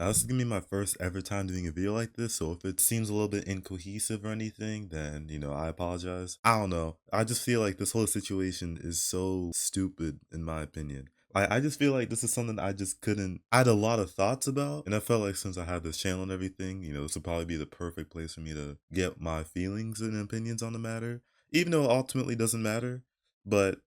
Now, this is gonna be my first ever time doing a video like this, so if it seems a little bit incohesive or anything, then, I apologize. I don't know. I just feel like this whole situation is so stupid, in my opinion. I just feel like this is something I just couldn't. I had a lot of thoughts about, and I felt like since I had this channel and everything, this would probably be the perfect place for me to get my feelings and opinions on the matter, even though it ultimately doesn't matter. But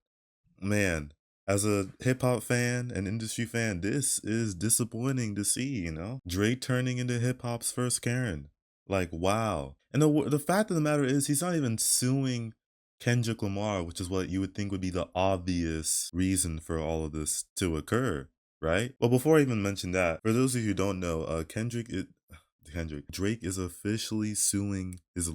man, as a hip hop fan and industry fan, this is disappointing to see. Drake turning into hip hop's first Karen. Like, wow. And the fact of the matter is, he's not even suing Kendrick Lamar, which is what you would think would be the obvious reason for all of this to occur, right? Well, before I even mention that, for those of you who don't know, Drake is officially suing his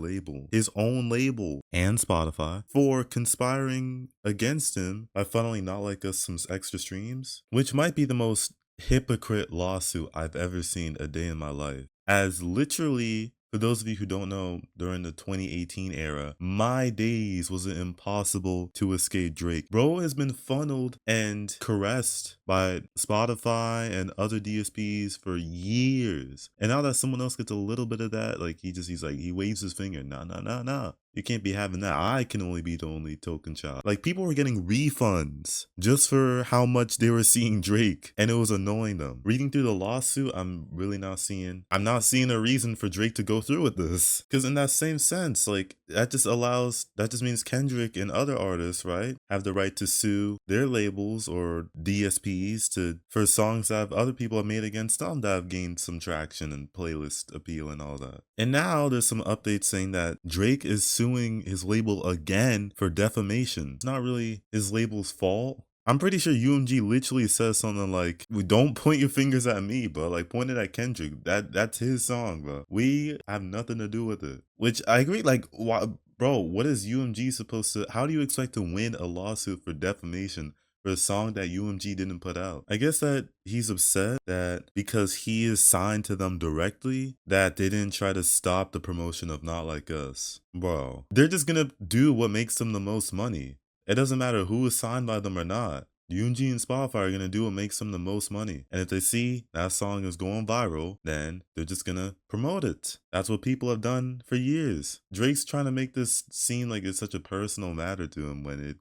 own label, and Spotify, for conspiring against him by funneling Not Like Us some extra streams, which might be the most hypocrite lawsuit I've ever seen a day in my life. As literally, for those of you who don't know, during the 2018 era, my days was it impossible to escape Drake. Bro has been funneled and caressed by Spotify and other DSPs for years. And now that someone else gets a little bit of that, like he waves his finger, nah, nah, nah, nah. You can't be having that. I can only be the only token child. Like, people were getting refunds just for how much they were seeing Drake, and it was annoying them. Reading through the lawsuit, I'm not seeing a reason for Drake to go through with this. Because in that same sense, like, that just means Kendrick and other artists, right, have the right to sue their labels or DSPs for songs that other people have made against them that have gained some traction and playlist appeal and all that. And now there's some updates saying that Drake is suing his label again for defamation. It's not really his label's fault. I'm pretty sure UMG literally says something like, "We don't point your fingers at me, but like point it at Kendrick. That's his song, bro. We have nothing to do with it." Which I agree. Like, why, bro? What is UMG supposed to? How do you expect to win a lawsuit for defamation for a song that UMG didn't put out? I guess that he's upset that because he is signed to them directly, that they didn't try to stop the promotion of Not Like Us. Bro, they're just gonna do what makes them the most money. It doesn't matter who is signed by them or not. UMG and Spotify are gonna do what makes them the most money. And if they see that song is going viral, then they're just gonna promote it. That's what people have done for years. Drake's trying to make this seem like it's such a personal matter to him when it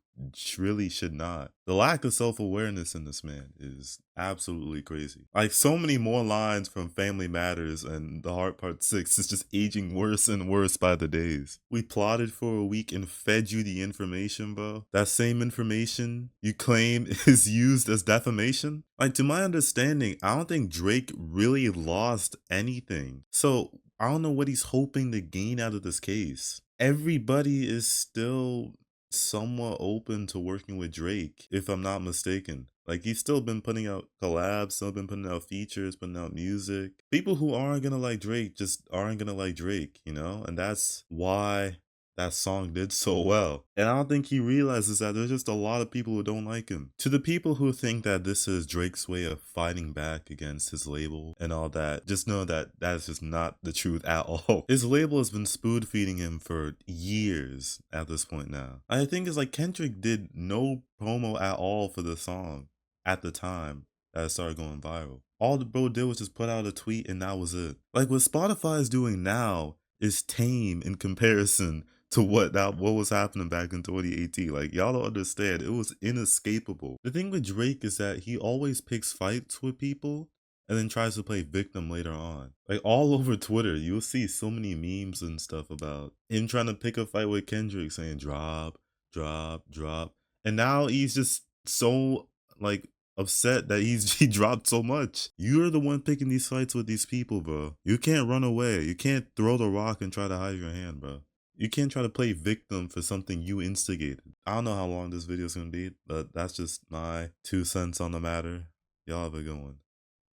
really should not. The lack of self-awareness in this man is absolutely crazy. Like, so many more lines from Family Matters and The Heart Part 6 is just aging worse and worse by the days. We plotted for a week and fed you the information, bro. That same information you claim is used as defamation? Like, to my understanding, I don't think Drake really lost anything. So I don't know what he's hoping to gain out of this case. Everybody is still somewhat open to working with Drake, if I'm not mistaken. Like, he's still been putting out collabs, still been putting out features, putting out music. People who aren't gonna like Drake just aren't gonna like Drake, And that's why that song did so well. And I don't think he realizes that there's just a lot of people who don't like him. To the people who think that this is Drake's way of fighting back against his label and all that, just know that that is just not the truth at all. His label has been spoon feeding him for years at this point now. I think it's like Kendrick did no promo at all for the song at the time that it started going viral. All the bro did was just put out a tweet and that was it. Like, what Spotify is doing now is tame in comparison to what was happening back in 2018. Like, y'all don't understand. It was inescapable. The thing with Drake is that he always picks fights with people and then tries to play victim later on. Like, all over Twitter, you'll see so many memes and stuff about him trying to pick a fight with Kendrick, saying drop, drop, drop. And now he's just so, like, upset that he dropped so much. You're the one picking these fights with these people, bro. You can't run away. You can't throw the rock and try to hide your hand, bro. You can't try to play victim for something you instigated. I don't know how long this video is going to be, but that's just my 2 cents on the matter. Y'all have a good one.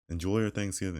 Enjoy your Thanksgiving.